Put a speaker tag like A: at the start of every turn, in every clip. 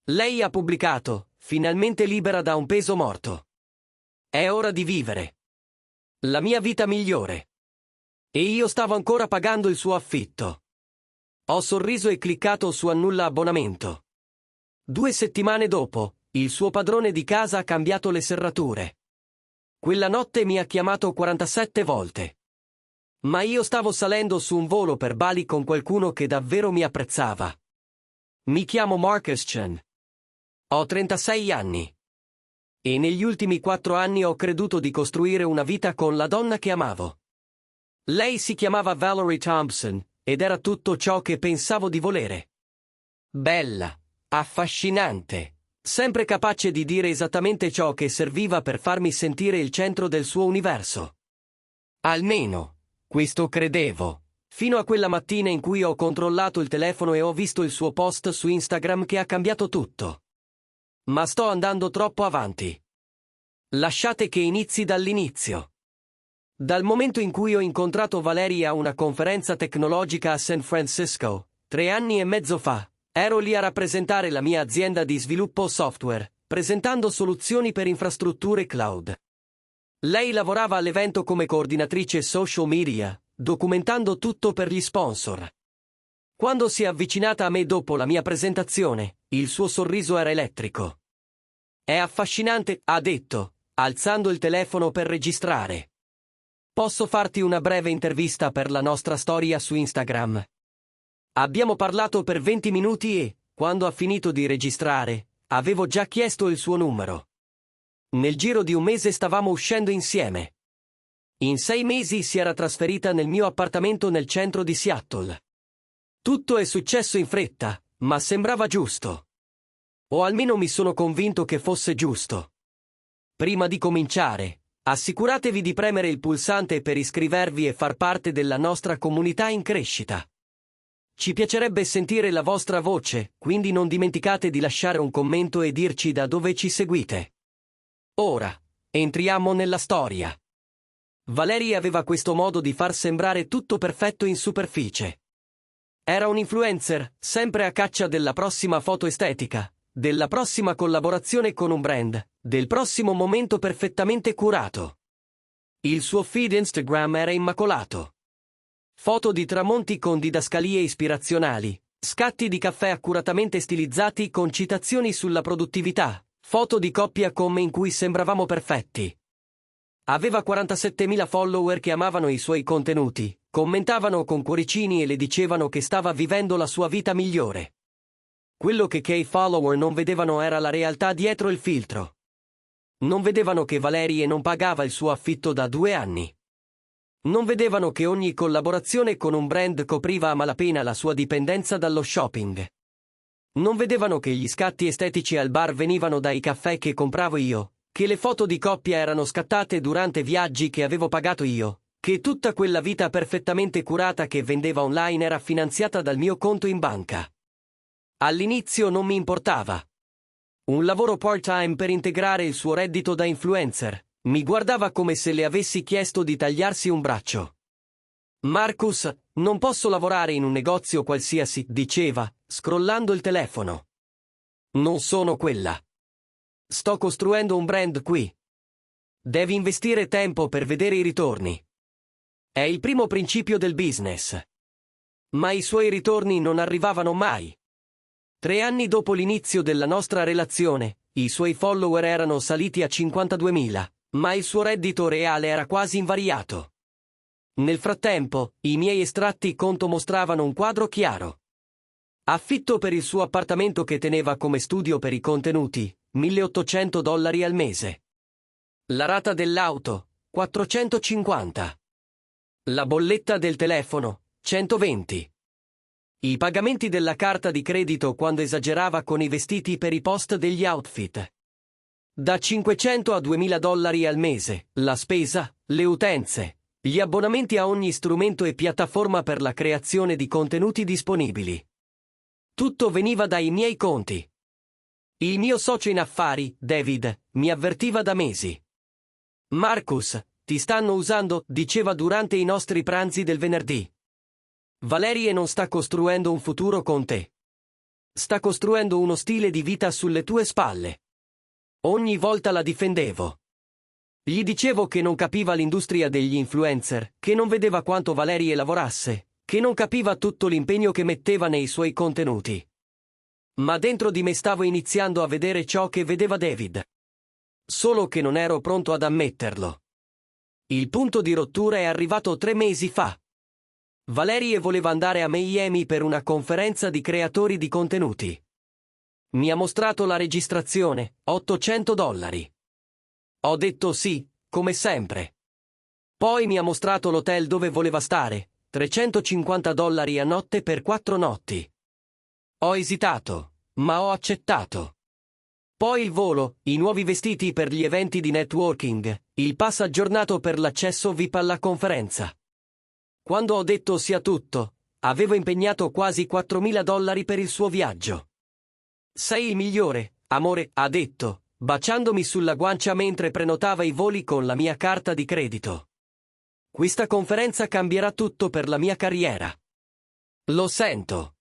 A: Lei ha pubblicato, finalmente libera da un peso morto. È ora di vivere la mia vita migliore. E io stavo ancora pagando il suo affitto. Ho sorriso e cliccato su annulla abbonamento. 2 settimane dopo, il suo padrone di casa ha cambiato le serrature. Quella notte mi ha chiamato 47 volte. Ma io stavo salendo su un volo per Bali con qualcuno che davvero mi apprezzava. Mi chiamo Marcus Chen. Ho 36 anni. E negli ultimi 4 anni ho creduto di costruire una vita con la donna che amavo. Lei si chiamava Valerie Thompson, ed era tutto ciò che pensavo di volere. Bella, affascinante, sempre capace di dire esattamente ciò che serviva per farmi sentire il centro del suo universo. Almeno, questo credevo, fino a quella mattina in cui ho controllato il telefono e ho visto il suo post su Instagram che ha cambiato tutto. Ma sto andando troppo avanti. Lasciate che inizi dall'inizio. Dal momento in cui ho incontrato Valeria a una conferenza tecnologica a San Francisco, 3 anni e mezzo fa, ero lì a rappresentare la mia azienda di sviluppo software, presentando soluzioni per infrastrutture cloud. Lei lavorava all'evento come coordinatrice social media, documentando tutto per gli sponsor. Quando si è avvicinata a me dopo la mia presentazione, il suo sorriso era elettrico. È affascinante, ha detto, alzando il telefono per registrare. Posso farti una breve intervista per la nostra storia su Instagram? Abbiamo parlato per 20 minuti e, quando ha finito di registrare, avevo già chiesto il suo numero. Nel giro di un mese stavamo uscendo insieme. In 6 mesi si era trasferita nel mio appartamento nel centro di Seattle. Tutto è successo in fretta, ma sembrava giusto. O almeno mi sono convinto che fosse giusto. Prima di cominciare, assicuratevi di premere il pulsante per iscrivervi e far parte della nostra comunità in crescita. Ci piacerebbe sentire la vostra voce, quindi non dimenticate di lasciare un commento e dirci da dove ci seguite. Ora, entriamo nella storia. Valeria aveva questo modo di far sembrare tutto perfetto in superficie. Era un influencer, sempre a caccia della prossima foto estetica, della prossima collaborazione con un brand, del prossimo momento perfettamente curato. Il suo feed Instagram era immacolato. Foto di tramonti con didascalie ispirazionali, scatti di caffè accuratamente stilizzati con citazioni sulla produttività, foto di coppia come in cui sembravamo perfetti. Aveva 47.000 follower che amavano i suoi contenuti, commentavano con cuoricini e le dicevano che stava vivendo la sua vita migliore. Quello che i follower non vedevano era la realtà dietro il filtro. Non vedevano che Valerie non pagava il suo affitto da 2 anni. Non vedevano che ogni collaborazione con un brand copriva a malapena la sua dipendenza dallo shopping. Non vedevano che gli scatti estetici al bar venivano dai caffè che compravo io, che le foto di coppia erano scattate durante viaggi che avevo pagato io, che tutta quella vita perfettamente curata che vendeva online era finanziata dal mio conto in banca. All'inizio non mi importava. Un lavoro part-time per integrare il suo reddito da influencer. Mi guardava come se le avessi chiesto di tagliarsi un braccio. Marcus, non posso lavorare in un negozio qualsiasi, diceva, scrollando il telefono. Non sono quella. Sto costruendo un brand qui. Devi investire tempo per vedere i ritorni. È il primo principio del business. Ma i suoi ritorni non arrivavano mai. 3 anni dopo l'inizio della nostra relazione, i suoi follower erano saliti a 52.000, ma il suo reddito reale era quasi invariato. Nel frattempo, i miei estratti conto mostravano un quadro chiaro. Affitto per il suo appartamento che teneva come studio per i contenuti, $1.800 al mese. La rata dell'auto, 450. La bolletta del telefono, 120. I pagamenti della carta di credito quando esagerava con i vestiti per i post degli outfit. Da 500 a $2.000 al mese, la spesa, le utenze, gli abbonamenti a ogni strumento e piattaforma per la creazione di contenuti disponibili. Tutto veniva dai miei conti. Il mio socio in affari, David, mi avvertiva da mesi. Marcus, ti stanno usando, diceva durante i nostri pranzi del venerdì. Valerie non sta costruendo un futuro con te. Sta costruendo uno stile di vita sulle tue spalle. Ogni volta la difendevo. Gli dicevo che non capiva l'industria degli influencer, che non vedeva quanto Valerie lavorasse, che non capiva tutto l'impegno che metteva nei suoi contenuti. Ma dentro di me stavo iniziando a vedere ciò che vedeva David. Solo che non ero pronto ad ammetterlo. Il punto di rottura è arrivato 3 mesi fa. Valerie voleva andare a Miami per una conferenza di creatori di contenuti. Mi ha mostrato la registrazione, $800. Ho detto sì, come sempre. Poi mi ha mostrato l'hotel dove voleva stare, $350 a notte per 4 notti. Ho esitato, ma ho accettato. Poi il volo, i nuovi vestiti per gli eventi di networking, il pass aggiornato per l'accesso VIP alla conferenza. Quando ho detto sì a tutto, avevo impegnato quasi $4.000 per il suo viaggio. Sei il migliore, amore, ha detto, baciandomi sulla guancia mentre prenotava i voli con la mia carta di credito. Questa conferenza cambierà tutto per la mia carriera. Lo sento.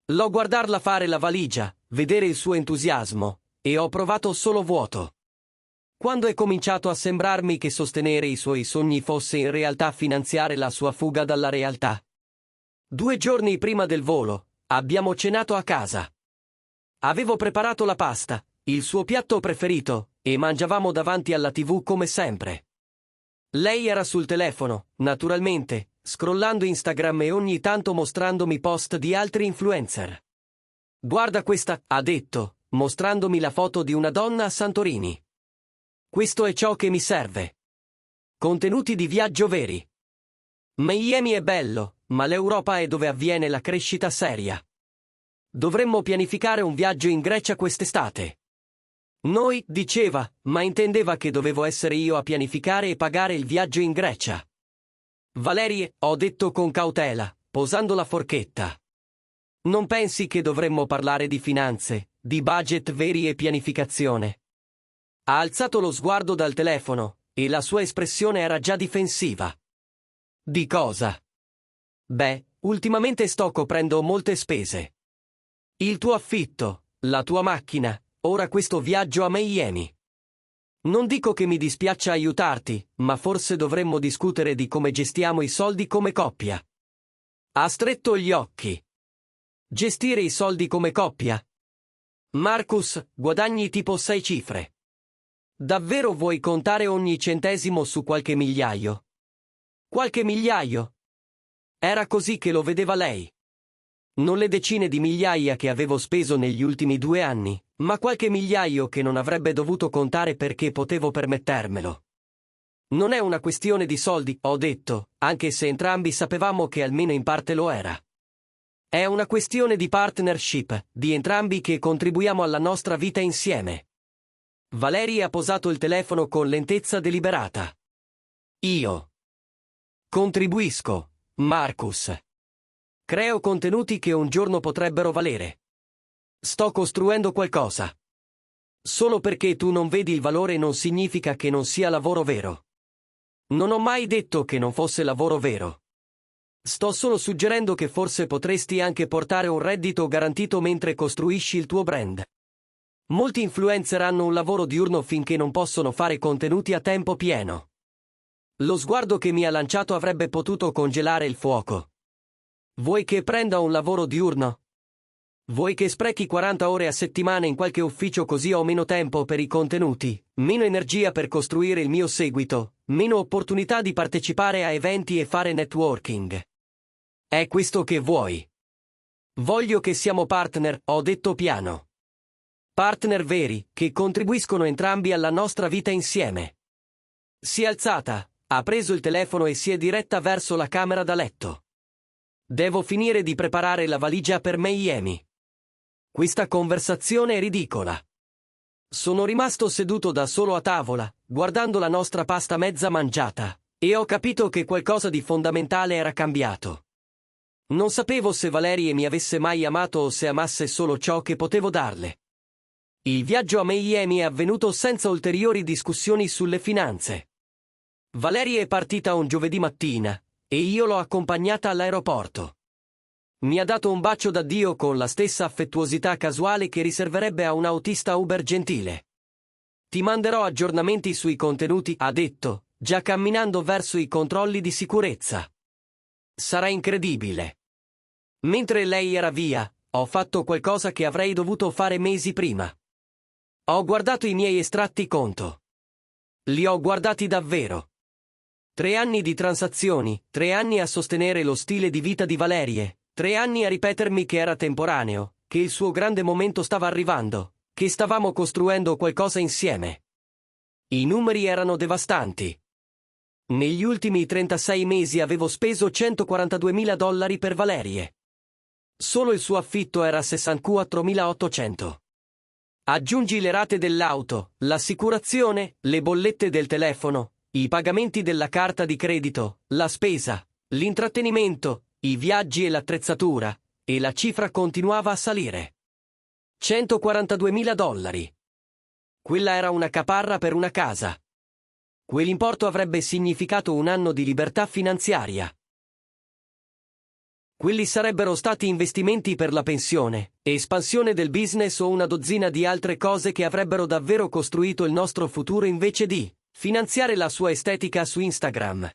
A: L'ho guardarla fare la valigia, vedere il suo entusiasmo, e ho provato solo vuoto. Quando è cominciato a sembrarmi che sostenere i suoi sogni fosse in realtà finanziare la sua fuga dalla realtà. 2 giorni prima del volo, abbiamo cenato a casa. Avevo preparato la pasta, il suo piatto preferito, e mangiavamo davanti alla TV come sempre. Lei era sul telefono, naturalmente, scrollando Instagram e ogni tanto mostrandomi post di altri influencer. Guarda questa, ha detto, mostrandomi la foto di una donna a Santorini. Questo è ciò che mi serve. Contenuti di viaggio veri. Miami è bello, ma l'Europa è dove avviene la crescita seria. Dovremmo pianificare un viaggio in Grecia quest'estate. Noi, diceva, ma intendeva che dovevo essere io a pianificare e pagare il viaggio in Grecia. Valerie, ho detto con cautela, posando la forchetta. Non pensi che dovremmo parlare di finanze, di budget veri e pianificazione? Ha alzato lo sguardo dal telefono, e la sua espressione era già difensiva. Di cosa? Beh, ultimamente sto coprendo molte spese. Il tuo affitto, la tua macchina, ora questo viaggio a Miami. Non dico che mi dispiaccia aiutarti, ma forse dovremmo discutere di come gestiamo i soldi come coppia. Ha stretto gli occhi. Gestire i soldi come coppia? Marcus, guadagni tipo 6 cifre. Davvero vuoi contare ogni centesimo su qualche migliaio? Qualche migliaio? Era così che lo vedeva lei. Non le decine di migliaia che avevo speso negli ultimi 2 anni, ma qualche migliaio che non avrebbe dovuto contare perché potevo permettermelo. Non è una questione di soldi, ho detto, anche se entrambi sapevamo che almeno in parte lo era. È una questione di partnership, di entrambi che contribuiamo alla nostra vita insieme. Valerie ha posato il telefono con lentezza deliberata. Io contribuisco, Marcus. Creo contenuti che un giorno potrebbero valere. Sto costruendo qualcosa. Solo perché tu non vedi il valore non significa che non sia lavoro vero. Non ho mai detto che non fosse lavoro vero. Sto solo suggerendo che forse potresti anche portare un reddito garantito mentre costruisci il tuo brand. Molti influencer hanno un lavoro diurno finché non possono fare contenuti a tempo pieno. Lo sguardo che mi ha lanciato avrebbe potuto congelare il fuoco. Vuoi che prenda un lavoro diurno? Vuoi che sprechi 40 ore a settimana in qualche ufficio così ho meno tempo per i contenuti, meno energia per costruire il mio seguito, meno opportunità di partecipare a eventi e fare networking? È questo che vuoi? Voglio che siamo partner, ho detto piano. Partner veri, che contribuiscono entrambi alla nostra vita insieme. Si è alzata, ha preso il telefono e si è diretta verso la camera da letto. Devo finire di preparare la valigia per Miami. Questa conversazione è ridicola. Sono rimasto seduto da solo a tavola, guardando la nostra pasta mezza mangiata, e ho capito che qualcosa di fondamentale era cambiato. Non sapevo se Valerie mi avesse mai amato o se amasse solo ciò che potevo darle. Il viaggio a Miami è avvenuto senza ulteriori discussioni sulle finanze. Valerie è partita un giovedì mattina, e io l'ho accompagnata all'aeroporto. Mi ha dato un bacio d'addio con la stessa affettuosità casuale che riserverebbe a un autista Uber gentile. Ti manderò aggiornamenti sui contenuti, ha detto, già camminando verso i controlli di sicurezza. Sarà incredibile. Mentre lei era via, ho fatto qualcosa che avrei dovuto fare mesi prima. Ho guardato i miei estratti conto. Li ho guardati davvero. 3 anni di transazioni, 3 anni a sostenere lo stile di vita di Valerie, 3 anni a ripetermi che era temporaneo, che il suo grande momento stava arrivando, che stavamo costruendo qualcosa insieme. I numeri erano devastanti. Negli ultimi 36 mesi avevo speso $142.000 per Valerie. Solo il suo affitto era $64.800. Aggiungi le rate dell'auto, l'assicurazione, le bollette del telefono, i pagamenti della carta di credito, la spesa, l'intrattenimento, i viaggi e l'attrezzatura, e la cifra continuava a salire. $142.000. Quella era una caparra per una casa. Quell'importo avrebbe significato un anno di libertà finanziaria. Quelli sarebbero stati investimenti per la pensione, espansione del business o una dozzina di altre cose che avrebbero davvero costruito il nostro futuro invece di finanziare la sua estetica su Instagram.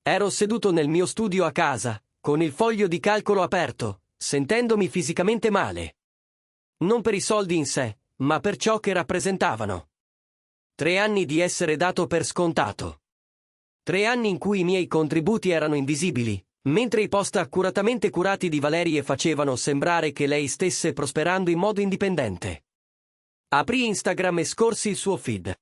A: Ero seduto nel mio studio a casa, con il foglio di calcolo aperto, sentendomi fisicamente male. Non per i soldi in sé, ma per ciò che rappresentavano. 3 anni di essere dato per scontato. 3 anni in cui i miei contributi erano invisibili, mentre i post accuratamente curati di Valerie facevano sembrare che lei stesse prosperando in modo indipendente. Aprì Instagram e scorsi il suo feed.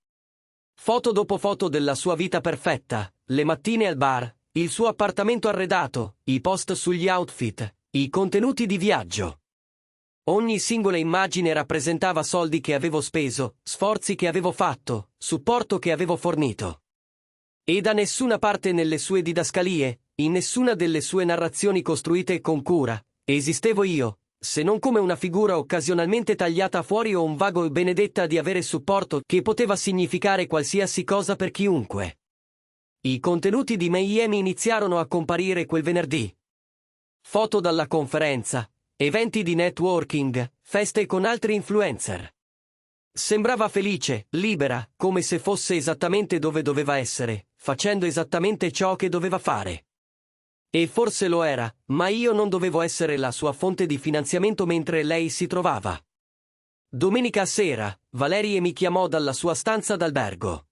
A: Foto dopo foto della sua vita perfetta, le mattine al bar, il suo appartamento arredato, i post sugli outfit, i contenuti di viaggio. Ogni singola immagine rappresentava soldi che avevo speso, sforzi che avevo fatto, supporto che avevo fornito. E da nessuna parte nelle sue didascalie, in nessuna delle sue narrazioni costruite con cura, esistevo io, se non come una figura occasionalmente tagliata fuori o un vago benedetta di avere supporto che poteva significare qualsiasi cosa per chiunque. I contenuti di Miami iniziarono a comparire quel venerdì. Foto dalla conferenza, eventi di networking, feste con altri influencer. Sembrava felice, libera, come se fosse esattamente dove doveva essere, facendo esattamente ciò che doveva fare. E forse lo era, ma io non dovevo essere la sua fonte di finanziamento mentre lei si trovava. Domenica sera, Valerie mi chiamò dalla sua stanza d'albergo.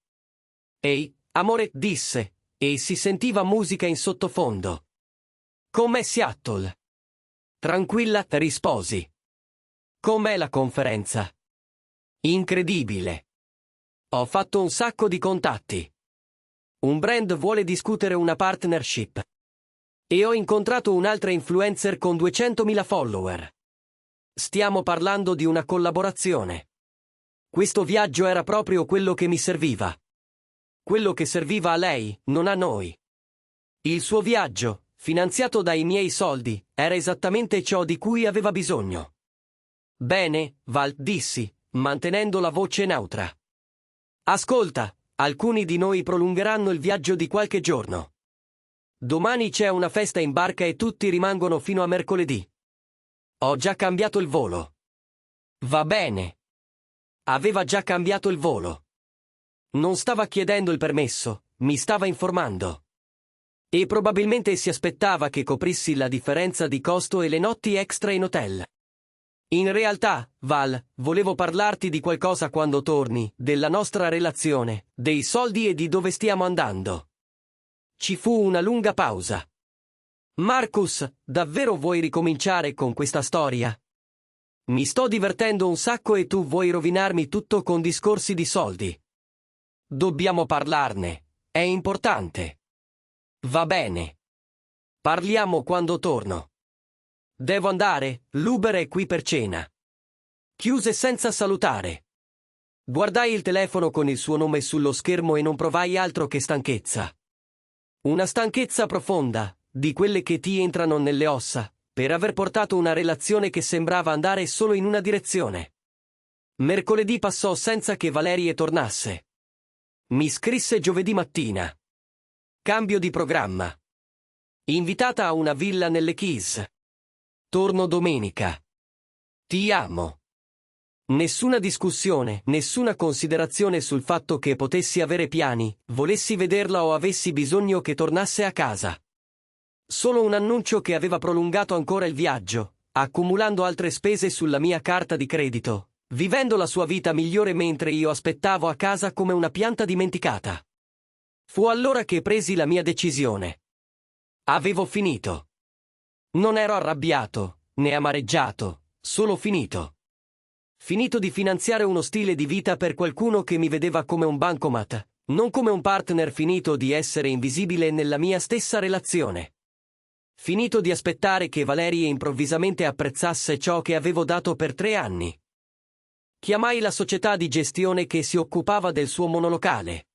A: Ehi, amore, disse, e si sentiva musica in sottofondo. Com'è Seattle? Tranquilla, risposi. Com'è la conferenza? Incredibile. Ho fatto un sacco di contatti. Un brand vuole discutere una partnership. E ho incontrato un'altra influencer con 200.000 follower. Stiamo parlando di una collaborazione. Questo viaggio era proprio quello che mi serviva. Quello che serviva a lei, non a noi. Il suo viaggio, finanziato dai miei soldi, era esattamente ciò di cui aveva bisogno. Bene, Val, dissi, mantenendo la voce neutra. Ascolta, alcuni di noi prolungheranno il viaggio di qualche giorno. Domani c'è una festa in barca e tutti rimangono fino a mercoledì. Ho già cambiato il volo. Va bene. Aveva già cambiato il volo. Non stava chiedendo il permesso, mi stava informando. E probabilmente si aspettava che coprissi la differenza di costo e le notti extra in hotel. In realtà, Val, volevo parlarti di qualcosa quando torni, della nostra relazione, dei soldi e di dove stiamo andando. Ci fu una lunga pausa. Marcus, davvero vuoi ricominciare con questa storia? Mi sto divertendo un sacco e tu vuoi rovinarmi tutto con discorsi di soldi. Dobbiamo parlarne, è importante. Va bene. Parliamo quando torno. Devo andare, l'Uber è qui per cena. Chiuse senza salutare. Guardai il telefono con il suo nome sullo schermo e non provai altro che stanchezza. Una stanchezza profonda, di quelle che ti entrano nelle ossa, per aver portato una relazione che sembrava andare solo in una direzione. Mercoledì passò senza che Valerie tornasse. Mi scrisse giovedì mattina. Cambio di programma. Invitata a una villa nelle Keys. Torno domenica. Ti amo. Nessuna discussione, nessuna considerazione sul fatto che potessi avere piani, volessi vederla o avessi bisogno che tornasse a casa. Solo un annuncio che aveva prolungato ancora il viaggio, accumulando altre spese sulla mia carta di credito, vivendo la sua vita migliore mentre io aspettavo a casa come una pianta dimenticata. Fu allora che presi la mia decisione. Avevo finito. Non ero arrabbiato, né amareggiato, solo finito. Finito di finanziare uno stile di vita per qualcuno che mi vedeva come un bancomat, non come un partner, finito di essere invisibile nella mia stessa relazione. Finito di aspettare che Valerie improvvisamente apprezzasse ciò che avevo dato per 3 anni. Chiamai la società di gestione che si occupava del suo monolocale.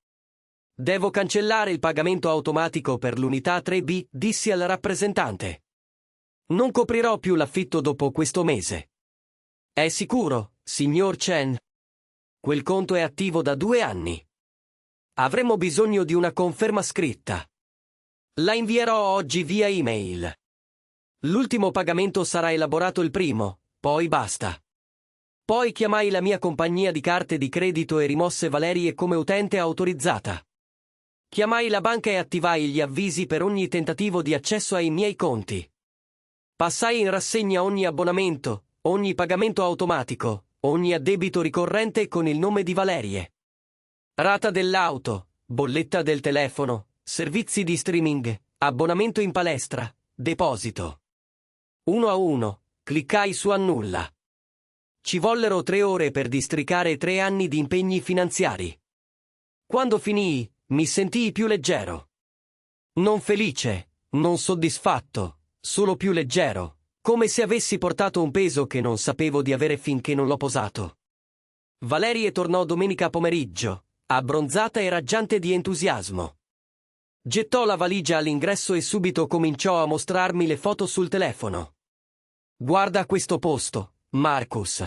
A: Devo cancellare il pagamento automatico per l'unità 3B, dissi al rappresentante. Non coprirò più l'affitto dopo questo mese. È sicuro, signor Chen? Quel conto è attivo da 2 anni. Avremo bisogno di una conferma scritta. La invierò oggi via email. L'ultimo pagamento sarà elaborato il primo, poi basta. Poi chiamai la mia compagnia di carte di credito e rimosse Valerie come utente autorizzata. Chiamai la banca e attivai gli avvisi per ogni tentativo di accesso ai miei conti. Passai in rassegna ogni abbonamento, ogni pagamento automatico, ogni addebito ricorrente con il nome di Valerie. Rata dell'auto, bolletta del telefono, servizi di streaming, abbonamento in palestra, deposito. Uno a uno, cliccai su annulla. Ci vollero 3 ore per districare 3 anni di impegni finanziari. Quando finii, mi sentii più leggero. Non felice, non soddisfatto, solo più leggero, come se avessi portato un peso che non sapevo di avere finché non l'ho posato. Valerie tornò domenica pomeriggio, abbronzata e raggiante di entusiasmo. Gettò la valigia all'ingresso e subito cominciò a mostrarmi le foto sul telefono. Guarda questo posto, Marcus.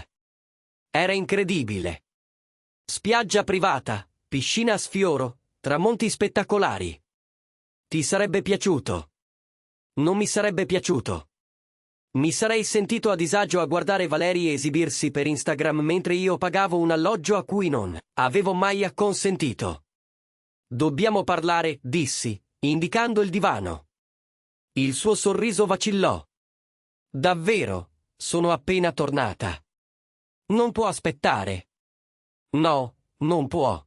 A: Era incredibile. Spiaggia privata, piscina a sfioro, tramonti spettacolari. Ti sarebbe piaciuto. Non mi sarebbe piaciuto. Mi sarei sentito a disagio a guardare Valerie esibirsi per Instagram mentre io pagavo un alloggio a cui non avevo mai acconsentito. Dobbiamo parlare, dissi, indicando il divano. Il suo sorriso vacillò. Davvero, sono appena tornata. Non può aspettare. No, non può.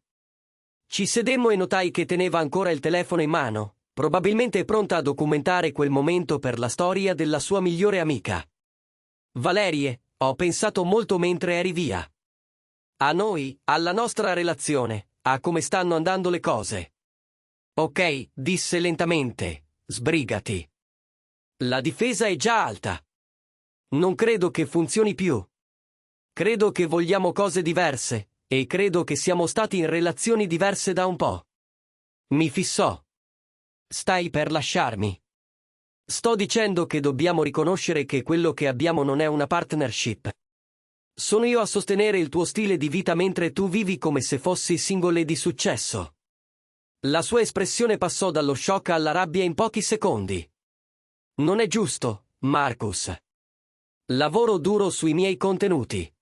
A: Ci sedemmo e notai che teneva ancora il telefono in mano, probabilmente pronta a documentare quel momento per la storia della sua migliore amica. Valerie, ho pensato molto mentre eri via. A noi, alla nostra relazione, a come stanno andando le cose. Ok, disse lentamente, sbrigati. La difesa è già alta. Non credo che funzioni più. Credo che vogliamo cose diverse, e credo che siamo stati in relazioni diverse da un po'. Mi fissò. Stai per lasciarmi. Sto dicendo che dobbiamo riconoscere che quello che abbiamo non è una partnership. Sono io a sostenere il tuo stile di vita mentre tu vivi come se fossi single e di successo. La sua espressione passò dallo shock alla rabbia in pochi secondi. Non è giusto, Marcus. Lavoro duro sui miei contenuti.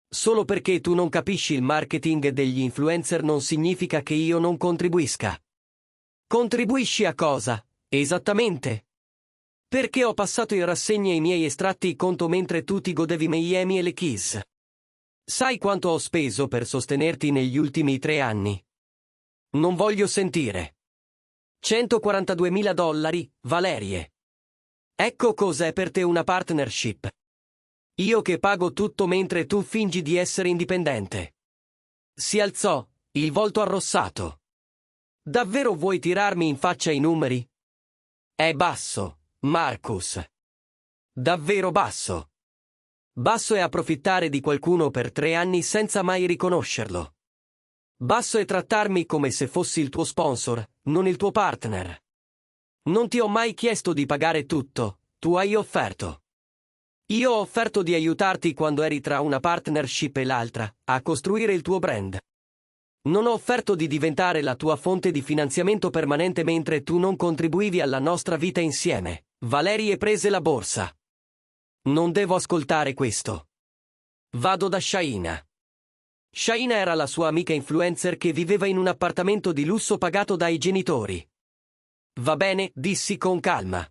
A: Solo perché tu non capisci il marketing degli influencer non significa che io non contribuisca. Contribuisci a cosa, esattamente? Perché ho passato in rassegna i miei estratti conto mentre tu ti godevi Miami e le Keys. Sai quanto ho speso per sostenerti negli ultimi 3 anni? Non voglio sentire. $142.000, Valerie. Ecco cos'è per te una partnership. Io che pago tutto mentre tu fingi di essere indipendente. Si alzò, il volto arrossato. Davvero vuoi tirarmi in faccia i numeri? È basso, Marcus. Davvero basso. Basso è approfittare di qualcuno per 3 anni senza mai riconoscerlo. Basso è trattarmi come se fossi il tuo sponsor, non il tuo partner. Non ti ho mai chiesto di pagare tutto, tu hai offerto. Io ho offerto di aiutarti quando eri tra una partnership e l'altra, a costruire il tuo brand. Non ho offerto di diventare la tua fonte di finanziamento permanente mentre tu non contribuivi alla nostra vita insieme. Valerie prese la borsa. Non devo ascoltare questo. Vado da Shaina. Shaina era la sua amica influencer che viveva in un appartamento di lusso pagato dai genitori. Va bene, dissi con calma.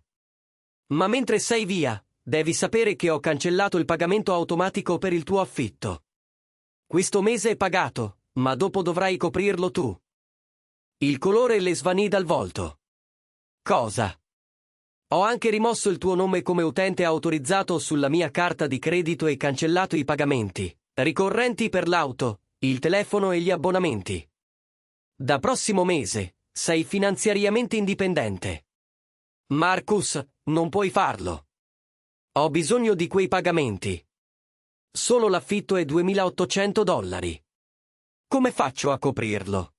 A: Ma mentre sei via, devi sapere che ho cancellato il pagamento automatico per il tuo affitto. Questo mese è pagato, ma dopo dovrai coprirlo tu. Il colore le svanì dal volto. Cosa? Ho anche rimosso il tuo nome come utente autorizzato sulla mia carta di credito e cancellato i pagamenti ricorrenti per l'auto, il telefono e gli abbonamenti. Da prossimo mese, sei finanziariamente indipendente. Marcus, non puoi farlo. Ho bisogno di quei pagamenti. Solo l'affitto è $2.800. Come faccio a coprirlo?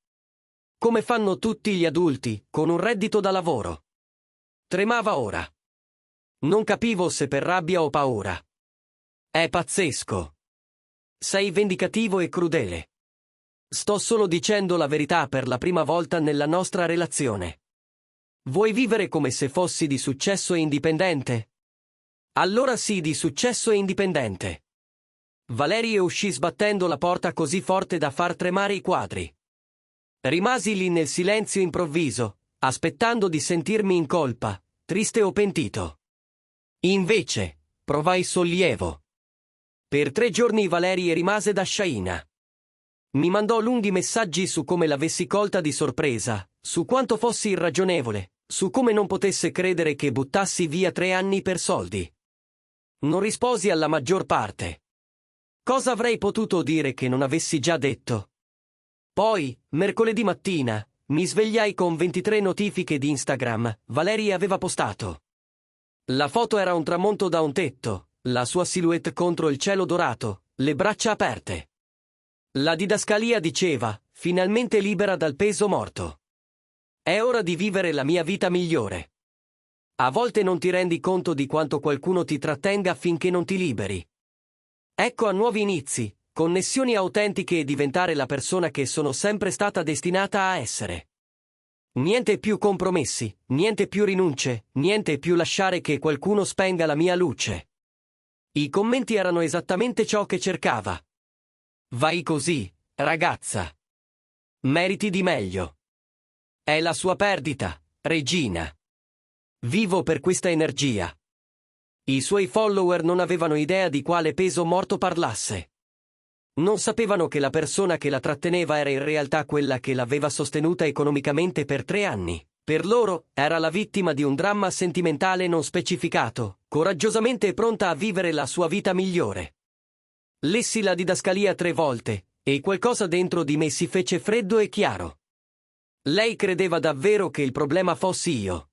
A: Come fanno tutti gli adulti, con un reddito da lavoro. Tremava ora. Non capivo se per rabbia o paura. È pazzesco. Sei vendicativo e crudele. Sto solo dicendo la verità per la prima volta nella nostra relazione. Vuoi vivere come se fossi di successo e indipendente? Allora sì, di successo e indipendente. Valerie uscì sbattendo la porta così forte da far tremare i quadri. Rimasi lì nel silenzio improvviso, aspettando di sentirmi in colpa, triste o pentito. Invece, provai sollievo. Per 3 giorni Valerie rimase da Shaina. Mi mandò lunghi messaggi su come l'avessi colta di sorpresa, su quanto fossi irragionevole, su come non potesse credere che buttassi via 3 anni per soldi. Non risposi alla maggior parte. Cosa avrei potuto dire che non avessi già detto? Poi, mercoledì mattina, mi svegliai con 23 notifiche di Instagram. Valerie aveva postato. La foto era un tramonto da un tetto, la sua silhouette contro il cielo dorato, le braccia aperte. La didascalia diceva, finalmente libera dal peso morto. È ora di vivere la mia vita migliore. A volte non ti rendi conto di quanto qualcuno ti trattenga finché non ti liberi. Ecco a nuovi inizi, connessioni autentiche e diventare la persona che sono sempre stata destinata a essere. Niente più compromessi, niente più rinunce, niente più lasciare che qualcuno spenga la mia luce. I commenti erano esattamente ciò che cercava. Vai così, ragazza. Meriti di meglio. È la sua perdita, Regina. Vivo per questa energia. I suoi follower non avevano idea di quale peso morto parlasse. Non sapevano che la persona che la tratteneva era in realtà quella che l'aveva sostenuta economicamente per 3 anni. Per loro, era la vittima di un dramma sentimentale non specificato, coraggiosamente pronta a vivere la sua vita migliore. Lessi la didascalia 3 volte, e qualcosa dentro di me si fece freddo e chiaro. Lei credeva davvero che il problema fossi io.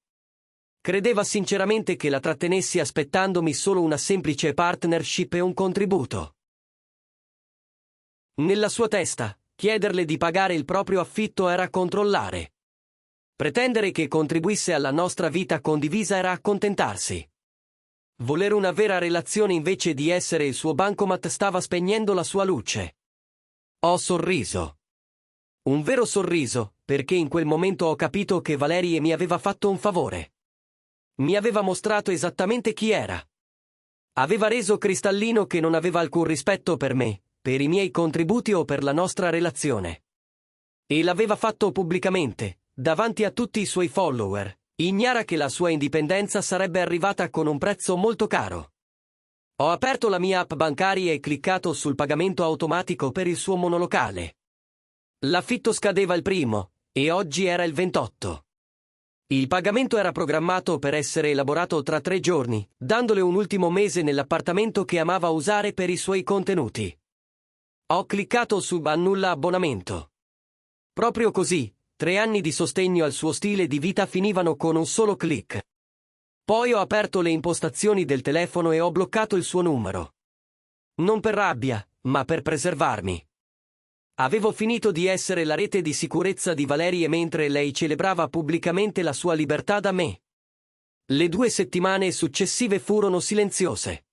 A: Credeva sinceramente che la trattenessi aspettandomi solo una semplice partnership e un contributo. Nella sua testa, chiederle di pagare il proprio affitto era controllare. Pretendere che contribuisse alla nostra vita condivisa era accontentarsi. Volere una vera relazione invece di essere il suo bancomat stava spegnendo la sua luce. Ho sorriso. Un vero sorriso, perché in quel momento ho capito che Valerie mi aveva fatto un favore. Mi aveva mostrato esattamente chi era. Aveva reso cristallino che non aveva alcun rispetto per me, per i miei contributi o per la nostra relazione. E l'aveva fatto pubblicamente, davanti a tutti i suoi follower, ignara che la sua indipendenza sarebbe arrivata con un prezzo molto caro. Ho aperto la mia app bancaria e cliccato sul pagamento automatico per il suo monolocale. L'affitto scadeva il 1° e oggi era il 28. Il pagamento era programmato per essere elaborato tra 3 giorni, dandole un ultimo mese nell'appartamento che amava usare per i suoi contenuti. Ho cliccato su annulla abbonamento. Proprio così, 3 anni di sostegno al suo stile di vita finivano con un solo click. Poi ho aperto le impostazioni del telefono e ho bloccato il suo numero. Non per rabbia, ma per preservarmi. Avevo finito di essere la rete di sicurezza di Valerie mentre lei celebrava pubblicamente la sua libertà da me. Le 2 settimane successive furono silenziose.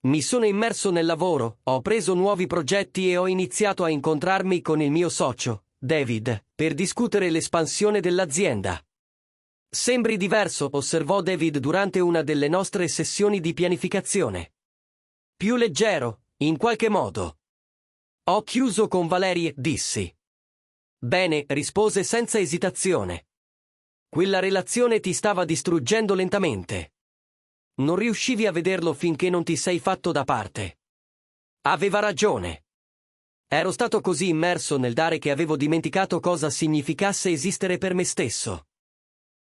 A: Mi sono immerso nel lavoro, ho preso nuovi progetti e ho iniziato a incontrarmi con il mio socio, David, per discutere l'espansione dell'azienda. Sembri diverso, osservò David durante una delle nostre sessioni di pianificazione. Più leggero, in qualche modo. Ho chiuso con Valerie, dissi. Bene, rispose senza esitazione. Quella relazione ti stava distruggendo lentamente. Non riuscivi a vederlo finché non ti sei fatto da parte. Aveva ragione. Ero stato così immerso nel dare che avevo dimenticato cosa significasse esistere per me stesso.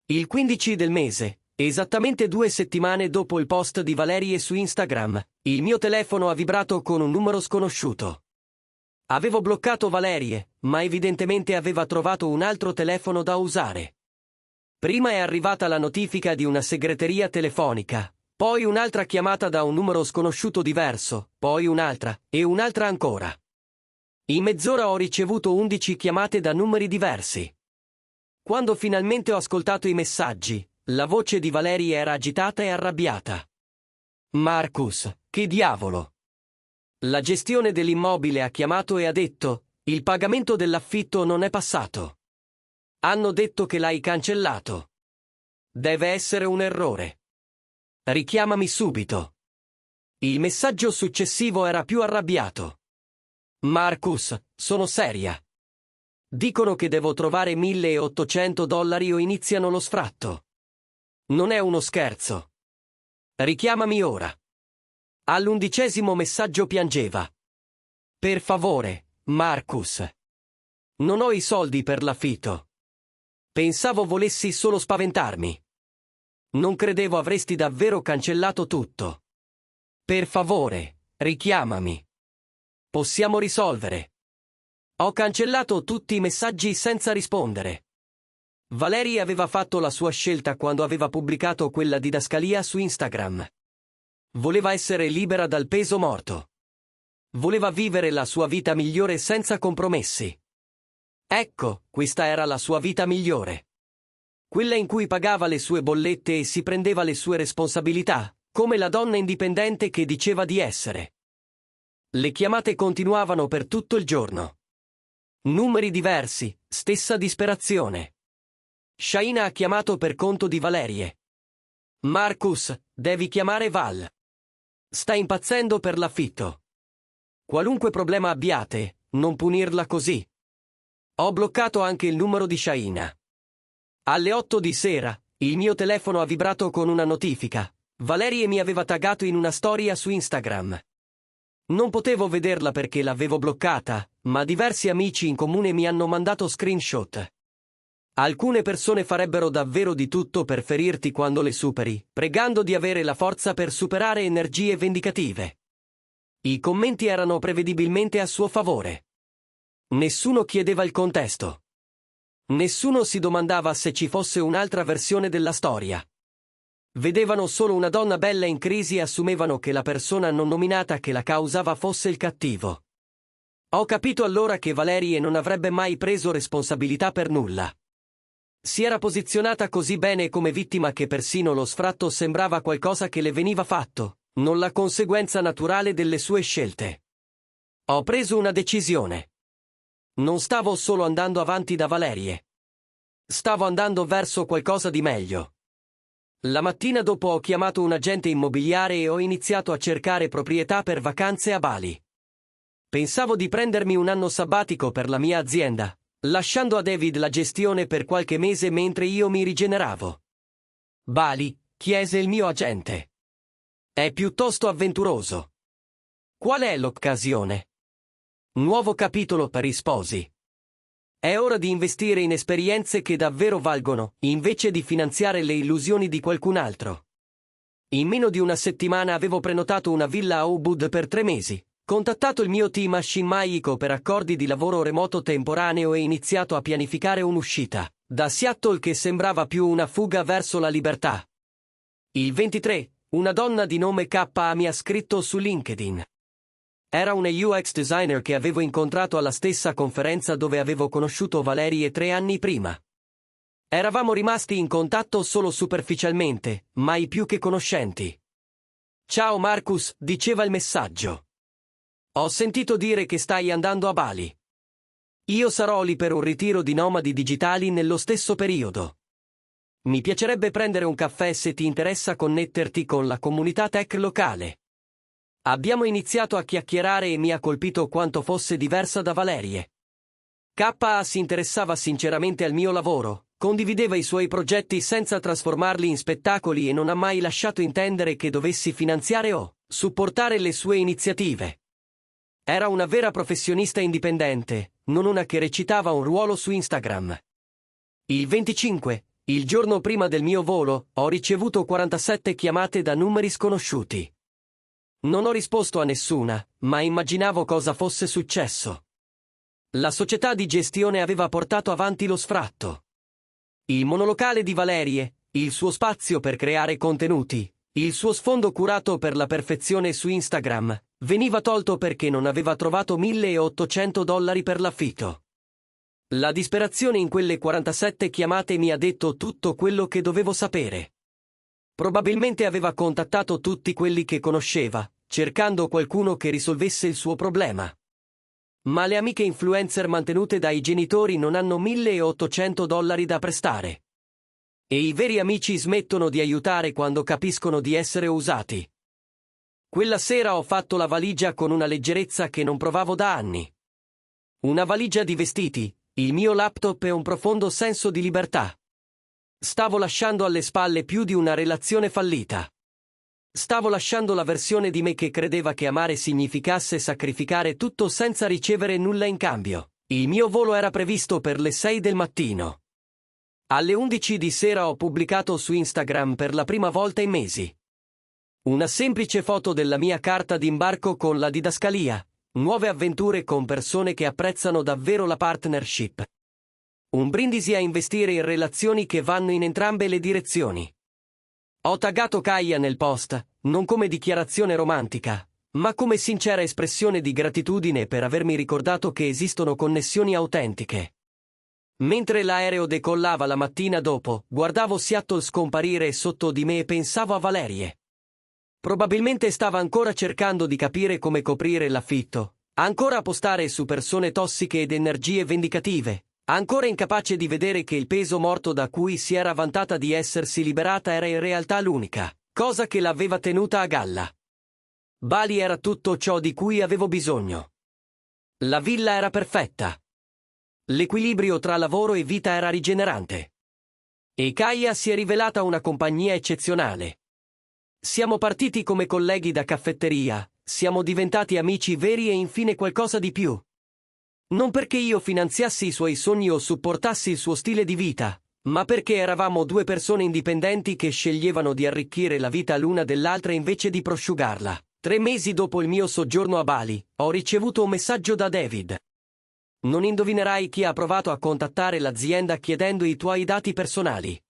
A: Il 15 del mese, esattamente 2 settimane dopo il post di Valerie su Instagram, il mio telefono ha vibrato con un numero sconosciuto. Avevo bloccato Valerie, ma evidentemente aveva trovato un altro telefono da usare. Prima è arrivata la notifica di una segreteria telefonica, poi un'altra chiamata da un numero sconosciuto diverso, poi un'altra, e un'altra ancora. In mezz'ora ho ricevuto 11 chiamate da numeri diversi. Quando finalmente ho ascoltato i messaggi, la voce di Valerie era agitata e arrabbiata. Marcus, che diavolo! La gestione dell'immobile ha chiamato e ha detto: il pagamento dell'affitto non è passato. Hanno detto che l'hai cancellato. Deve essere un errore. Richiamami subito. Il messaggio successivo era più arrabbiato. Marcus, sono seria. Dicono che devo trovare $1.800 o iniziano lo sfratto. Non è uno scherzo. Richiamami ora. All'11° messaggio piangeva. Per favore, Marcus. Non ho i soldi per l'affitto. Pensavo volessi solo spaventarmi. Non credevo avresti davvero cancellato tutto. Per favore, richiamami. Possiamo risolvere. Ho cancellato tutti i messaggi senza rispondere. Valerie aveva fatto la sua scelta quando aveva pubblicato quella didascalia su Instagram. Voleva essere libera dal peso morto. Voleva vivere la sua vita migliore senza compromessi. Ecco, questa era la sua vita migliore. Quella in cui pagava le sue bollette e si prendeva le sue responsabilità, come la donna indipendente che diceva di essere. Le chiamate continuavano per tutto il giorno. Numeri diversi, stessa disperazione. Shaina ha chiamato per conto di Valerie. Marcus, devi chiamare Val. Sta impazzendo per l'affitto. Qualunque problema abbiate, non punirla così. Ho bloccato anche il numero di Shaina. Alle 8 di sera, il mio telefono ha vibrato con una notifica. Valerie mi aveva taggato in una storia su Instagram. Non potevo vederla perché l'avevo bloccata, ma diversi amici in comune mi hanno mandato screenshot. Alcune persone farebbero davvero di tutto per ferirti quando le superi, pregando di avere la forza per superare energie vendicative. I commenti erano prevedibilmente a suo favore. Nessuno chiedeva il contesto. Nessuno si domandava se ci fosse un'altra versione della storia. Vedevano solo una donna bella in crisi e assumevano che la persona non nominata che la causava fosse il cattivo. Ho capito allora che Valerie non avrebbe mai preso responsabilità per nulla. Si era posizionata così bene come vittima che persino lo sfratto sembrava qualcosa che le veniva fatto, non la conseguenza naturale delle sue scelte. Ho preso una decisione. Non stavo solo andando avanti da Valerie. Stavo andando verso qualcosa di meglio. La mattina dopo ho chiamato un agente immobiliare e ho iniziato a cercare proprietà per vacanze a Bali. Pensavo di prendermi un anno sabbatico per la mia azienda, lasciando a David la gestione per qualche mese mentre io mi rigeneravo. Bali, chiese il mio agente. È piuttosto avventuroso. Qual è l'occasione? Nuovo capitolo, risposi. È ora di investire in esperienze che davvero valgono, invece di finanziare le illusioni di qualcun altro. In meno di una settimana avevo prenotato una villa a Ubud per 3 mesi. Contattato il mio team a Shinmaiko per accordi di lavoro remoto temporaneo e iniziato a pianificare un'uscita da Seattle che sembrava più una fuga verso la libertà. Il 23, una donna di nome K mi ha scritto su LinkedIn. Era una UX designer che avevo incontrato alla stessa conferenza dove avevo conosciuto Valerie 3 anni prima. Eravamo rimasti in contatto solo superficialmente, mai più che conoscenti. Ciao Marcus, diceva il messaggio. Ho sentito dire che stai andando a Bali. Io sarò lì per un ritiro di nomadi digitali nello stesso periodo. Mi piacerebbe prendere un caffè se ti interessa connetterti con la comunità tech locale. Abbiamo iniziato a chiacchierare e mi ha colpito quanto fosse diversa da Valerie. K si interessava sinceramente al mio lavoro, condivideva i suoi progetti senza trasformarli in spettacoli e non ha mai lasciato intendere che dovessi finanziare o supportare le sue iniziative. Era una vera professionista indipendente, non una che recitava un ruolo su Instagram. Il 25, il giorno prima del mio volo, ho ricevuto 47 chiamate da numeri sconosciuti. Non ho risposto a nessuna, ma immaginavo cosa fosse successo. La società di gestione aveva portato avanti lo sfratto. Il monolocale di Valerie, il suo spazio per creare contenuti, il suo sfondo curato per la perfezione su Instagram, veniva tolto perché non aveva trovato $1.800 per l'affitto. La disperazione in quelle 47 chiamate mi ha detto tutto quello che dovevo sapere. Probabilmente aveva contattato tutti quelli che conosceva, cercando qualcuno che risolvesse il suo problema. Ma le amiche influencer mantenute dai genitori non hanno $1.800 da prestare. E i veri amici smettono di aiutare quando capiscono di essere usati. Quella sera ho fatto la valigia con una leggerezza che non provavo da anni. Una valigia di vestiti, il mio laptop e un profondo senso di libertà. Stavo lasciando alle spalle più di una relazione fallita. Stavo lasciando la versione di me che credeva che amare significasse sacrificare tutto senza ricevere nulla in cambio. Il mio volo era previsto per le 6 del mattino. Alle 11 di sera ho pubblicato su Instagram per la prima volta in mesi. Una semplice foto della mia carta d'imbarco con la didascalia, nuove avventure con persone che apprezzano davvero la partnership. Un brindisi a investire in relazioni che vanno in entrambe le direzioni. Ho taggato Kaya nel post, non come dichiarazione romantica, ma come sincera espressione di gratitudine per avermi ricordato che esistono connessioni autentiche. Mentre l'aereo decollava la mattina dopo, guardavo Seattle scomparire sotto di me e pensavo a Valerie. Probabilmente stava ancora cercando di capire come coprire l'affitto, ancora postare su persone tossiche ed energie vendicative, ancora incapace di vedere che il peso morto da cui si era vantata di essersi liberata era in realtà l'unica cosa che l'aveva tenuta a galla. Bali era tutto ciò di cui avevo bisogno. La villa era perfetta. L'equilibrio tra lavoro e vita era rigenerante. E Kaya si è rivelata una compagnia eccezionale. Siamo partiti come colleghi da caffetteria, siamo diventati amici veri e infine qualcosa di più. Non perché io finanziassi i suoi sogni o supportassi il suo stile di vita, ma perché eravamo due persone indipendenti che sceglievano di arricchire la vita l'una dell'altra invece di prosciugarla. 3 mesi dopo il mio soggiorno a Bali, ho ricevuto un messaggio da David. Non indovinerai chi ha provato a contattare l'azienda chiedendo i tuoi dati personali.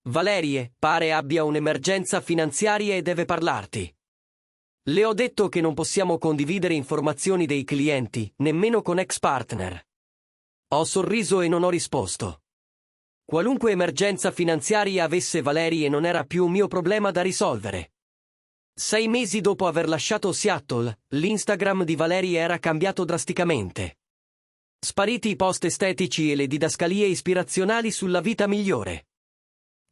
A: Valerie, pare abbia un'emergenza finanziaria e deve parlarti. Le ho detto che non possiamo condividere informazioni dei clienti, nemmeno con ex partner. Ho sorriso e non ho risposto. Qualunque emergenza finanziaria avesse Valerie non era più un mio problema da risolvere. 6 mesi dopo aver lasciato Seattle, l'Instagram di Valerie era cambiato drasticamente. Spariti i post estetici e le didascalie ispirazionali sulla vita migliore.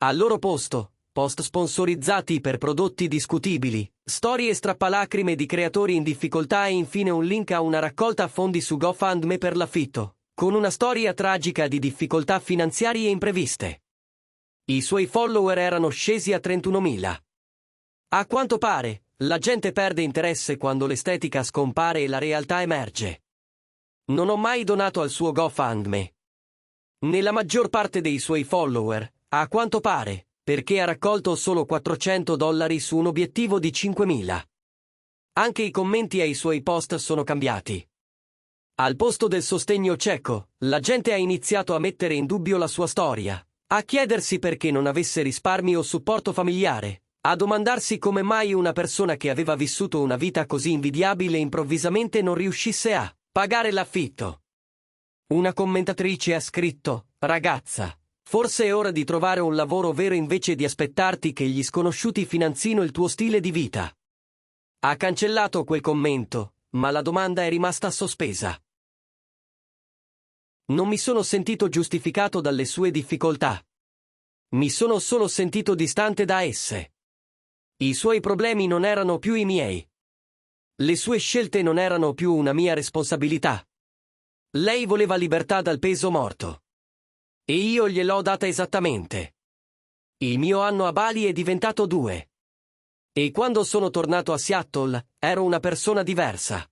A: Al loro posto, post sponsorizzati per prodotti discutibili, storie strappalacrime di creatori in difficoltà e infine un link a una raccolta fondi su GoFundMe per l'affitto, con una storia tragica di difficoltà finanziarie impreviste. I suoi follower erano scesi a 31.000. A quanto pare, la gente perde interesse quando l'estetica scompare e la realtà emerge. Non ho mai donato al suo GoFundMe. Nella maggior parte dei suoi follower, a quanto pare, perché ha raccolto solo $400 su un obiettivo di 5.000. Anche i commenti ai suoi post sono cambiati. Al posto del sostegno cieco, la gente ha iniziato a mettere in dubbio la sua storia, a chiedersi perché non avesse risparmi o supporto familiare, a domandarsi come mai una persona che aveva vissuto una vita così invidiabile improvvisamente non riuscisse a pagare l'affitto. Una commentatrice ha scritto: "Ragazza, forse è ora di trovare un lavoro vero invece di aspettarti che gli sconosciuti finanzino il tuo stile di vita." Ha cancellato quel commento, ma la domanda è rimasta sospesa. Non mi sono sentito giustificato dalle sue difficoltà. Mi sono solo sentito distante da esse. I suoi problemi non erano più i miei. Le sue scelte non erano più una mia responsabilità. Lei voleva libertà dal peso morto. E io gliel'ho data esattamente. Il mio anno a Bali è diventato 2. E quando sono tornato a Seattle, ero una persona diversa.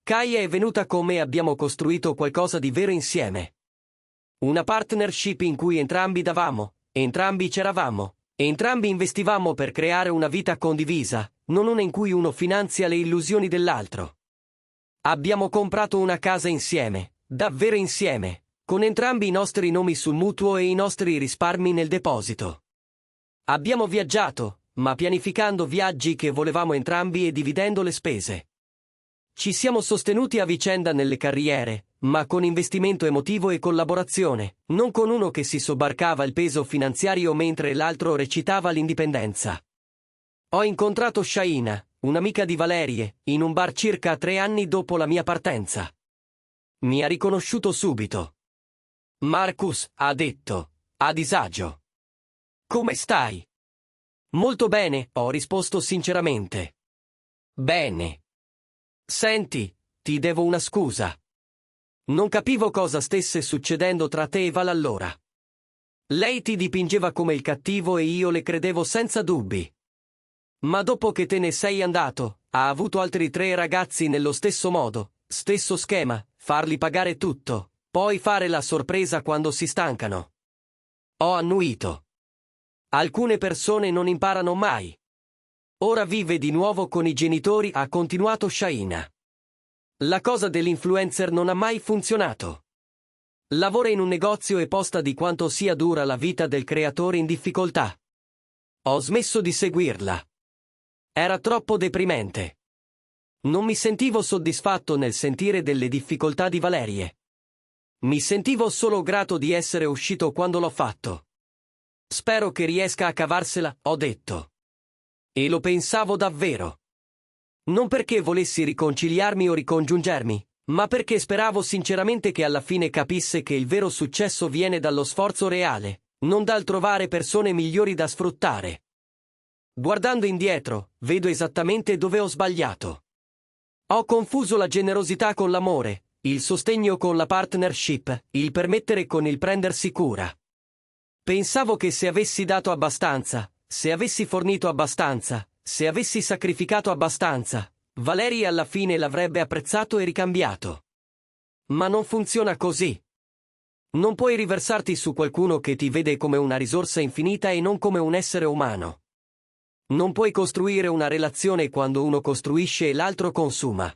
A: Kaya è venuta con me e abbiamo costruito qualcosa di vero insieme. Una partnership in cui entrambi davamo, entrambi c'eravamo, entrambi investivamo per creare una vita condivisa, non una in cui uno finanzia le illusioni dell'altro. Abbiamo comprato una casa insieme, davvero insieme, con entrambi i nostri nomi sul mutuo e i nostri risparmi nel deposito. Abbiamo viaggiato, ma pianificando viaggi che volevamo entrambi e dividendo le spese. Ci siamo sostenuti a vicenda nelle carriere, ma con investimento emotivo e collaborazione, non con uno che si sobbarcava il peso finanziario mentre l'altro recitava l'indipendenza. Ho incontrato Shaina, un'amica di Valerie, in un bar circa 3 anni dopo la mia partenza. Mi ha riconosciuto subito. Marcus, ha detto, a disagio. Come stai? Molto bene, ho risposto sinceramente. Bene. Senti, ti devo una scusa. Non capivo cosa stesse succedendo tra te e Val allora. Lei ti dipingeva come il cattivo e io le credevo senza dubbi. Ma dopo che te ne sei andato, ha avuto altri 3 ragazzi nello stesso modo, stesso schema, farli pagare tutto, poi fare la sorpresa quando si stancano. Ho annuito. Alcune persone non imparano mai. Ora vive di nuovo con i genitori, ha continuato Shaina. La cosa dell'influencer non ha mai funzionato. Lavora in un negozio e posta di quanto sia dura la vita del creatore in difficoltà. Ho smesso di seguirla. Era troppo deprimente. Non mi sentivo soddisfatto nel sentire delle difficoltà di Valerie. Mi sentivo solo grato di essere uscito quando l'ho fatto. Spero che riesca a cavarsela, ho detto. E lo pensavo davvero. Non perché volessi riconciliarmi o ricongiungermi, ma perché speravo sinceramente che alla fine capisse che il vero successo viene dallo sforzo reale, non dal trovare persone migliori da sfruttare. Guardando indietro, vedo esattamente dove ho sbagliato. Ho confuso la generosità con l'amore, il sostegno con la partnership, il permettere con il prendersi cura. Pensavo che se avessi dato abbastanza, se avessi fornito abbastanza, se avessi sacrificato abbastanza, Valerie alla fine l'avrebbe apprezzato e ricambiato. Ma non funziona così. Non puoi riversarti su qualcuno che ti vede come una risorsa infinita e non come un essere umano. Non puoi costruire una relazione quando uno costruisce e l'altro consuma.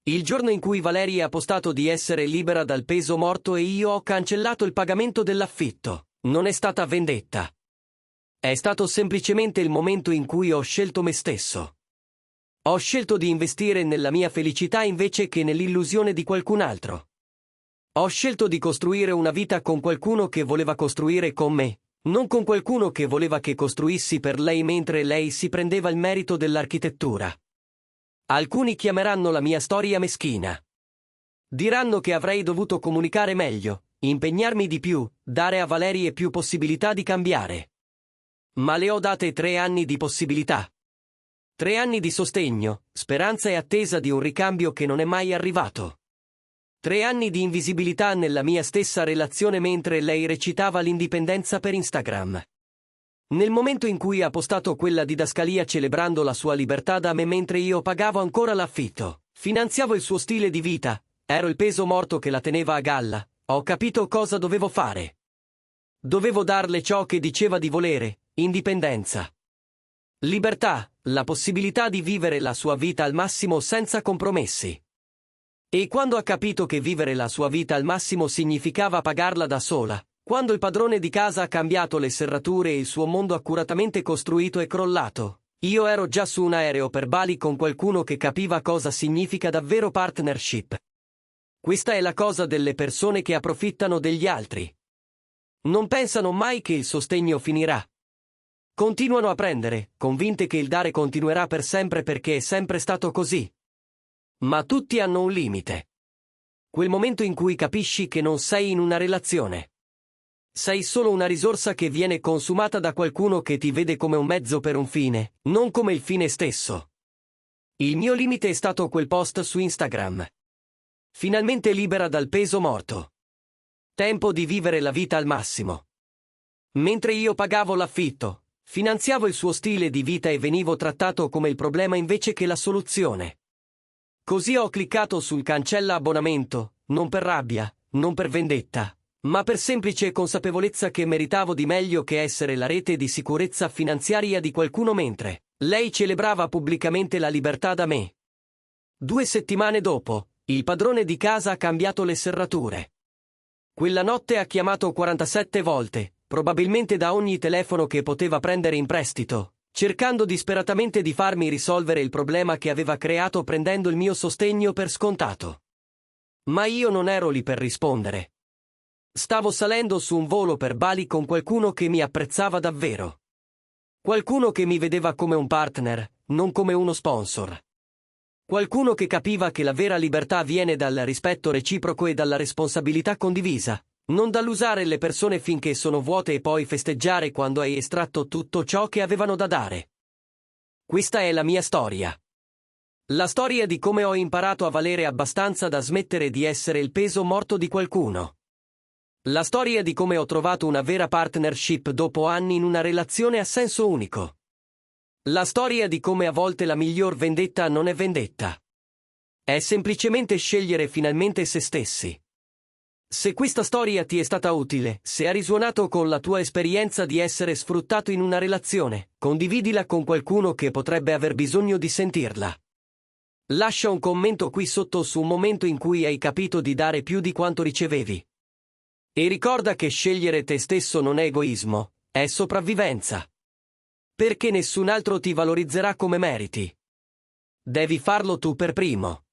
A: Il giorno in cui Valerie ha postato di essere libera dal peso morto e io ho cancellato il pagamento dell'affitto, non è stata vendetta. È stato semplicemente il momento in cui ho scelto me stesso. Ho scelto di investire nella mia felicità invece che nell'illusione di qualcun altro. Ho scelto di costruire una vita con qualcuno che voleva costruire con me, non con qualcuno che voleva che costruissi per lei mentre lei si prendeva il merito dell'architettura. Alcuni chiameranno la mia storia meschina. Diranno che avrei dovuto comunicare meglio, impegnarmi di più, dare a Valerie più possibilità di cambiare. Ma le ho date 3 anni di possibilità. 3 anni di sostegno, speranza e attesa di un ricambio che non è mai arrivato. 3 anni di invisibilità nella mia stessa relazione mentre lei recitava l'indipendenza per Instagram. Nel momento in cui ha postato quella didascalia celebrando la sua libertà da me mentre io pagavo ancora l'affitto, finanziavo il suo stile di vita, ero il peso morto che la teneva a galla, ho capito cosa dovevo fare. Dovevo darle ciò che diceva di volere, indipendenza. Libertà, la possibilità di vivere la sua vita al massimo senza compromessi. E quando ha capito che vivere la sua vita al massimo significava pagarla da sola, quando il padrone di casa ha cambiato le serrature e il suo mondo accuratamente costruito è crollato, io ero già su un aereo per Bali con qualcuno che capiva cosa significa davvero partnership. Questa è la cosa delle persone che approfittano degli altri. Non pensano mai che il sostegno finirà. Continuano a prendere, convinte che il dare continuerà per sempre perché è sempre stato così. Ma tutti hanno un limite. Quel momento in cui capisci che non sei in una relazione. Sei solo una risorsa che viene consumata da qualcuno che ti vede come un mezzo per un fine, non come il fine stesso. Il mio limite è stato quel post su Instagram. Finalmente libera dal peso morto. Tempo di vivere la vita al massimo. Mentre io pagavo l'affitto, finanziavo il suo stile di vita e venivo trattato come il problema invece che la soluzione. Così ho cliccato sul cancella abbonamento, non per rabbia, non per vendetta, ma per semplice consapevolezza che meritavo di meglio che essere la rete di sicurezza finanziaria di qualcuno mentre lei celebrava pubblicamente la libertà da me. 2 settimane dopo, il padrone di casa ha cambiato le serrature. Quella notte ha chiamato 47 volte, probabilmente da ogni telefono che poteva prendere in prestito, cercando disperatamente di farmi risolvere il problema che aveva creato prendendo il mio sostegno per scontato. Ma io non ero lì per rispondere. Stavo salendo su un volo per Bali con qualcuno che mi apprezzava davvero. Qualcuno che mi vedeva come un partner, non come uno sponsor. Qualcuno che capiva che la vera libertà viene dal rispetto reciproco e dalla responsabilità condivisa, non dall'usare le persone finché sono vuote e poi festeggiare quando hai estratto tutto ciò che avevano da dare. Questa è la mia storia. La storia di come ho imparato a valere abbastanza da smettere di essere il peso morto di qualcuno. La storia di come ho trovato una vera partnership dopo anni in una relazione a senso unico. La storia di come a volte la miglior vendetta non è vendetta. È semplicemente scegliere finalmente se stessi. Se questa storia ti è stata utile, se ha risuonato con la tua esperienza di essere sfruttato in una relazione, condividila con qualcuno che potrebbe aver bisogno di sentirla. Lascia un commento qui sotto su un momento in cui hai capito di dare più di quanto ricevevi. E ricorda che scegliere te stesso non è egoismo, è sopravvivenza. Perché nessun altro ti valorizzerà come meriti. Devi farlo tu per primo.